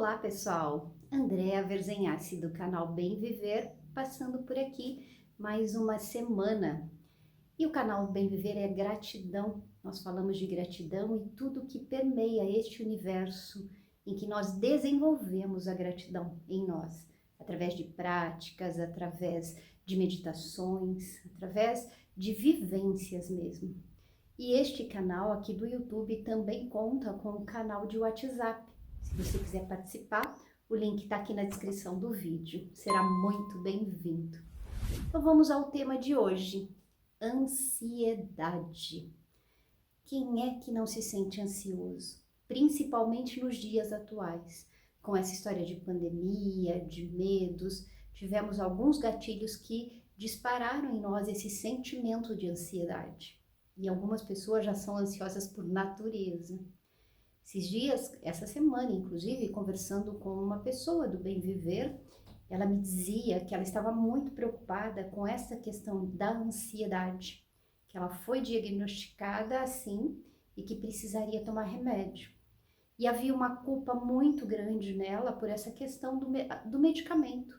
Olá pessoal, Andréa Verzenhassi do canal Bem Viver, passando por aqui mais uma semana. E o canal Bem Viver é gratidão, nós falamos de gratidão e tudo que permeia este universo em que nós desenvolvemos a gratidão em nós, através de práticas, através de meditações, através de vivências mesmo. E este canal aqui do YouTube também conta com um canal de WhatsApp. Se você quiser participar, o link está aqui na descrição do vídeo. Será muito bem-vindo. Então vamos ao tema de hoje: ansiedade. Quem é que não se sente ansioso? Principalmente nos dias atuais, com essa história de pandemia, de medos, tivemos alguns gatilhos que dispararam em nós esse sentimento de ansiedade. E algumas pessoas já são ansiosas por natureza. Esses dias, essa semana, inclusive, conversando com uma pessoa do Bem Viver, ela me dizia que ela estava muito preocupada com essa questão da ansiedade, que ela foi diagnosticada assim e que precisaria tomar remédio. E havia uma culpa muito grande nela por essa questão do medicamento,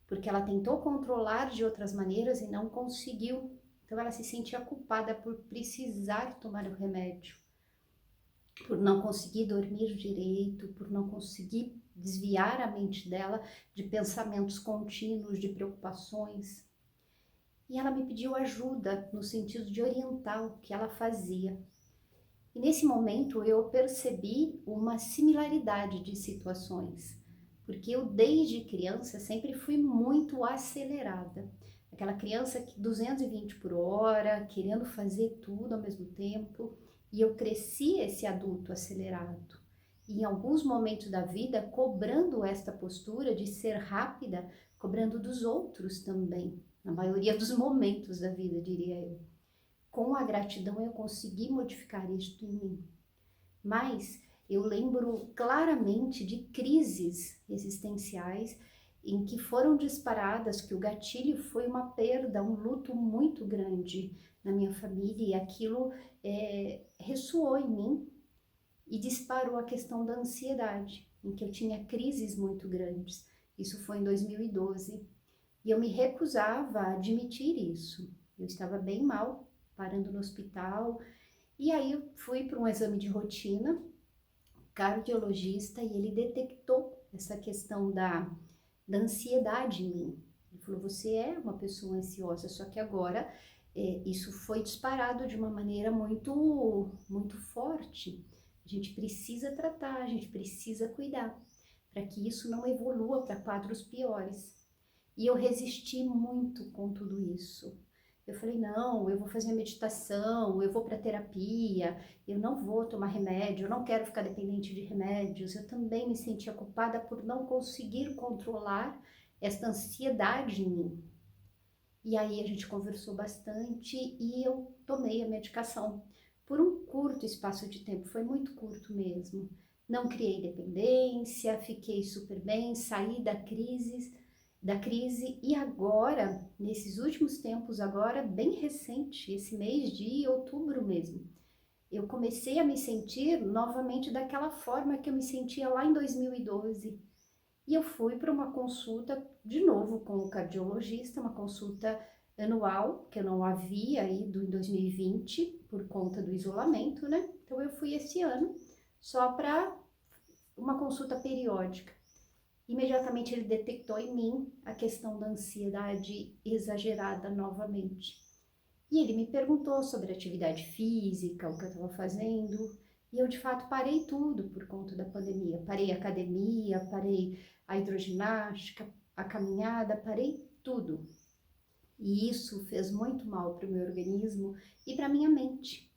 porque ela tentou controlar de outras maneiras e não conseguiu. Então ela se sentia culpada por precisar tomar o remédio, por não conseguir dormir direito, por não conseguir desviar a mente dela de pensamentos contínuos, de preocupações. E ela me pediu ajuda no sentido de orientar o que ela fazia. E nesse momento eu percebi uma similaridade de situações, porque eu desde criança sempre fui muito acelerada. Aquela criança que 220 por hora, querendo fazer tudo ao mesmo tempo, e eu cresci esse adulto acelerado. E em alguns momentos da vida, cobrando esta postura de ser rápida, cobrando dos outros também, na maioria dos momentos da vida, diria eu. Com a gratidão eu consegui modificar isto em mim. Mas eu lembro claramente de crises existenciais em que foram disparadas, que o gatilho foi uma perda, um luto muito grande na minha família, e aquilo ressoou em mim e disparou a questão da ansiedade, em que eu tinha crises muito grandes. Isso foi em 2012 e eu me recusava a admitir isso. Eu estava bem mal, parando no hospital, e aí eu fui para um exame de rotina, cardiologista, e ele detectou essa questão da ansiedade em mim. Ele falou: você é uma pessoa ansiosa, só que agora isso foi disparado de uma maneira muito forte. A gente precisa tratar, a gente precisa cuidar, para que isso não evolua para quadros piores. E eu resisti muito com tudo isso. Eu falei: não, eu vou fazer meditação, eu vou para terapia, eu não vou tomar remédio, eu não quero ficar dependente de remédios. Eu também me sentia culpada por não conseguir controlar essa ansiedade em mim. E aí a gente conversou bastante e eu tomei a medicação por um curto espaço de tempo, foi muito curto mesmo. Não criei dependência, fiquei super bem, saí da crise, e agora, nesses últimos tempos, agora bem recente, esse mês de outubro mesmo, eu comecei a me sentir novamente daquela forma que eu me sentia lá em 2012. E eu fui para uma consulta de novo com o cardiologista, uma consulta anual, que eu não havia ido em 2020 por conta do isolamento, né? Então eu fui esse ano só para uma consulta periódica. Imediatamente ele detectou em mim a questão da ansiedade exagerada novamente. E ele me perguntou sobre atividade física, o que eu estava fazendo, e eu de fato parei tudo por conta da pandemia. Parei a academia, parei a hidroginástica, a caminhada, parei tudo. E isso fez muito mal para o meu organismo e para a minha mente.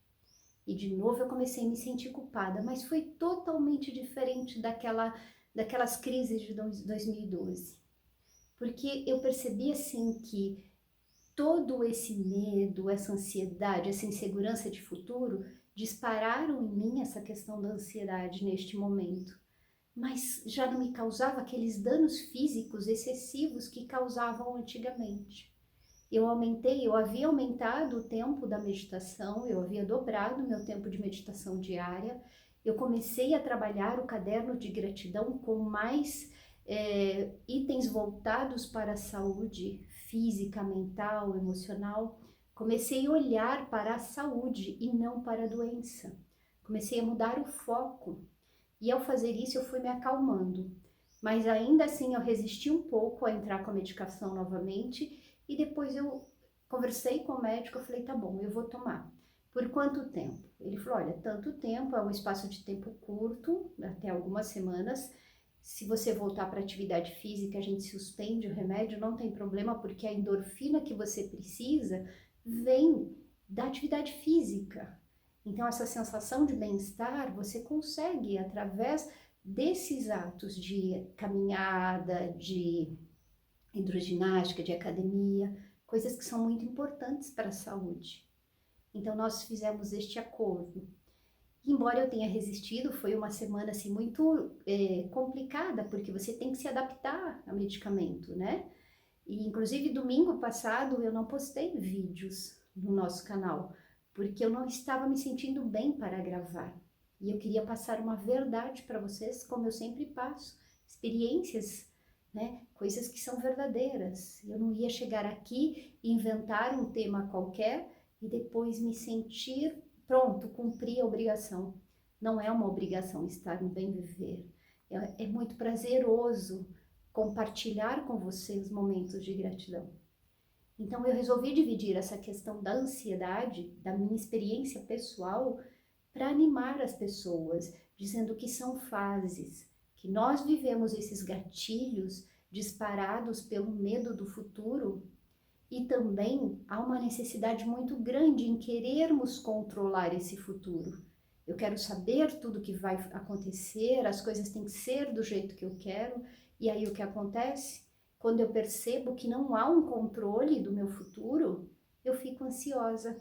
E de novo eu comecei a me sentir culpada, mas foi totalmente diferente daquelas crises de 2012. Porque eu percebi assim que todo esse medo, essa ansiedade, essa insegurança de futuro dispararam em mim essa questão da ansiedade neste momento. Mas já não me causava aqueles danos físicos excessivos que causavam antigamente. Eu havia aumentado o tempo da meditação, eu havia dobrado meu tempo de meditação diária, eu comecei a trabalhar o caderno de gratidão com mais itens voltados para a saúde física, mental, emocional. Comecei a olhar para a saúde e não para a doença. Comecei a mudar o foco. E ao fazer isso eu fui me acalmando. Mas ainda assim eu resisti um pouco a entrar com a medicação novamente. E depois eu conversei com o médico, eu falei, tá bom, eu vou tomar. Por quanto tempo? Ele falou, olha, tanto tempo, é um espaço de tempo curto, até algumas semanas. Se você voltar para a atividade física, a gente suspende o remédio, não tem problema, porque a endorfina que você precisa vem da atividade física. Então, essa sensação de bem-estar você consegue através desses atos de caminhada, de hidroginástica, de academia, coisas que são muito importantes para a saúde. Então, nós fizemos este acordo. Embora eu tenha resistido, foi uma semana assim muito complicada, porque você tem que se adaptar ao medicamento, né? E inclusive domingo passado eu não postei vídeos no nosso canal, porque eu não estava me sentindo bem para gravar. E eu queria passar uma verdade para vocês, como eu sempre passo, experiências, né? Coisas que são verdadeiras. Eu não ia chegar aqui e inventar um tema qualquer e depois me sentir pronto, cumpri a obrigação. Não é uma obrigação estar no bem viver. É muito prazeroso compartilhar com você os momentos de gratidão. Então eu resolvi dividir essa questão da ansiedade, da minha experiência pessoal, para animar as pessoas, dizendo que são fases, que nós vivemos esses gatilhos disparados pelo medo do futuro. E também há uma necessidade muito grande em querermos controlar esse futuro. Eu quero saber tudo que vai acontecer, as coisas têm que ser do jeito que eu quero. E aí o que acontece? Quando eu percebo que não há um controle do meu futuro, eu fico ansiosa.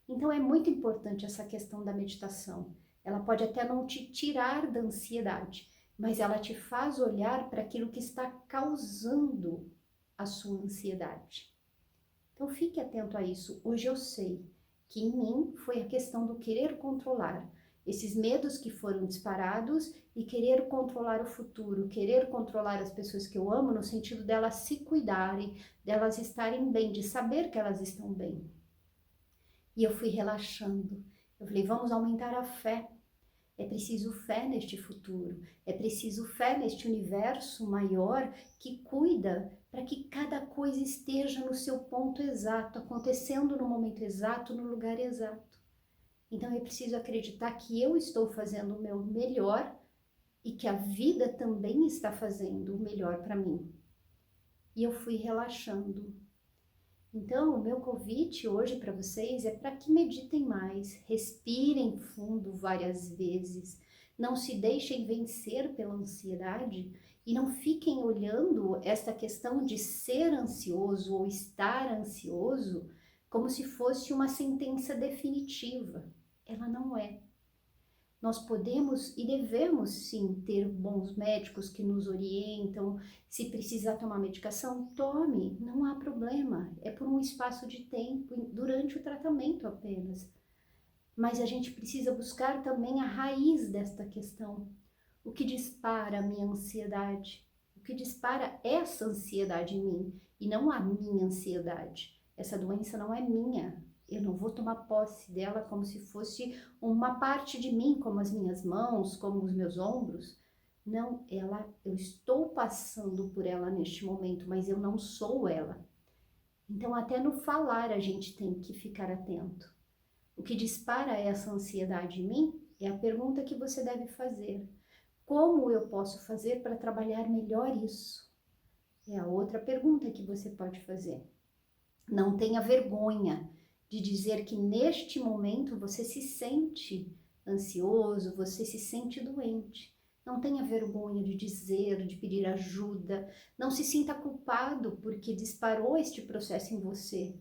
Então é muito importante essa questão da meditação. Ela pode até não te tirar da ansiedade, mas ela te faz olhar para aquilo que está causando a sua ansiedade. Então fique atento a isso. Hoje eu sei que em mim foi a questão do querer controlar. Esses medos que foram disparados e querer controlar o futuro, querer controlar as pessoas que eu amo no sentido delas se cuidarem, delas estarem bem, de saber que elas estão bem. E eu fui relaxando. Eu falei, vamos aumentar a fé. É preciso fé neste futuro, é preciso fé neste universo maior que cuida para que cada coisa esteja no seu ponto exato, acontecendo no momento exato, no lugar exato. Então é preciso acreditar que eu estou fazendo o meu melhor e que a vida também está fazendo o melhor para mim. E eu fui relaxando. Então, o meu convite hoje para vocês é para que meditem mais, respirem fundo várias vezes, não se deixem vencer pela ansiedade e não fiquem olhando esta questão de ser ansioso ou estar ansioso como se fosse uma sentença definitiva. Ela não é. Nós podemos e devemos sim ter bons médicos que nos orientam. Se precisar tomar medicação, tome, não há problema. É por um espaço de tempo, durante o tratamento apenas. Mas a gente precisa buscar também a raiz desta questão. O que dispara a minha ansiedade? O que dispara essa ansiedade em mim e não a minha ansiedade? Essa doença não é minha. Eu não vou tomar posse dela como se fosse uma parte de mim, como as minhas mãos, como os meus ombros. Não, eu estou passando por ela neste momento, mas eu não sou ela. Então, até no falar a gente tem que ficar atento. O que dispara essa ansiedade em mim é a pergunta que você deve fazer. Como eu posso fazer para trabalhar melhor isso? É a outra pergunta que você pode fazer. Não tenha vergonha de dizer que neste momento você se sente ansioso, você se sente doente. Não tenha vergonha de dizer, de pedir ajuda. Não se sinta culpado porque disparou este processo em você.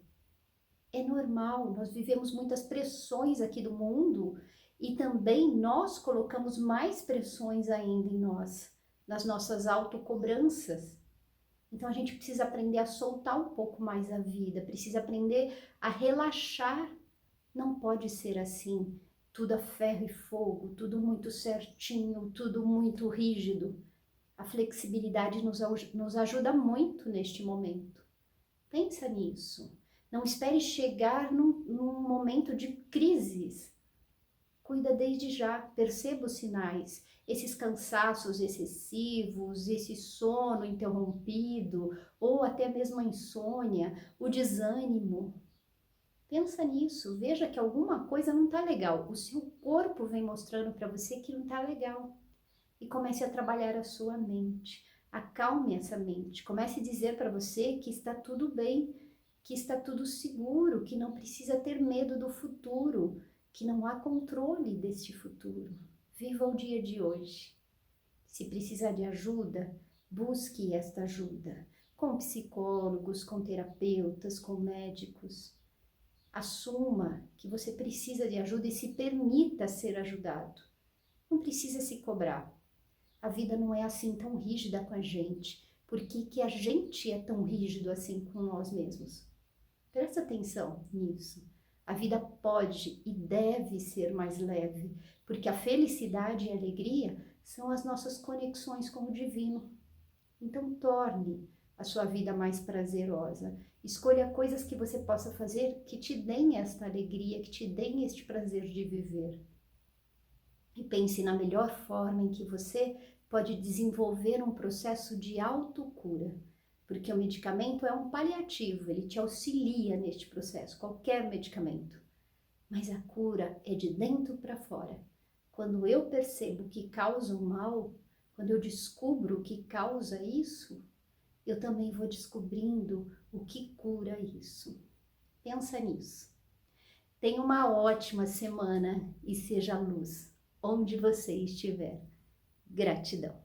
É normal, nós vivemos muitas pressões aqui do mundo e também nós colocamos mais pressões ainda em nós, nas nossas autocobranças. Então a gente precisa aprender a soltar um pouco mais a vida, precisa aprender a relaxar. Não pode ser assim. tudo a ferro e fogo, tudo muito certinho, tudo muito rígido. A flexibilidade nos ajuda muito neste momento. Pensa nisso. Não espere chegar num momento de crises. Cuida desde já, perceba os sinais. Esses cansaços excessivos, esse sono interrompido, ou até mesmo a insônia, o desânimo. Pensa nisso, veja que alguma coisa não está legal. O seu corpo vem mostrando para você que não está legal. E comece a trabalhar a sua mente. Acalme essa mente. Comece a dizer para você que está tudo bem, que está tudo seguro, que não precisa ter medo do futuro, que não há controle deste futuro. Viva o dia de hoje. Se precisar de ajuda, busque esta ajuda. Com psicólogos, com terapeutas, com médicos. Assuma que você precisa de ajuda e se permita ser ajudado. Não precisa se cobrar. A vida não é assim tão rígida com a gente. Por que a gente é tão rígido assim com nós mesmos? Presta atenção nisso. A vida pode e deve ser mais leve, porque a felicidade e a alegria são as nossas conexões com o divino. Então torne a sua vida mais prazerosa. Escolha coisas que você possa fazer que te deem esta alegria, que te deem este prazer de viver. E pense na melhor forma em que você pode desenvolver um processo de autocura, porque o medicamento é um paliativo, ele te auxilia neste processo, qualquer medicamento. Mas a cura é de dentro para fora. Quando eu percebo que causa o mal, quando eu descubro o que causa isso, eu também vou descobrindo o que cura isso. Pensa nisso. Tenha uma ótima semana e seja luz onde você estiver. Gratidão.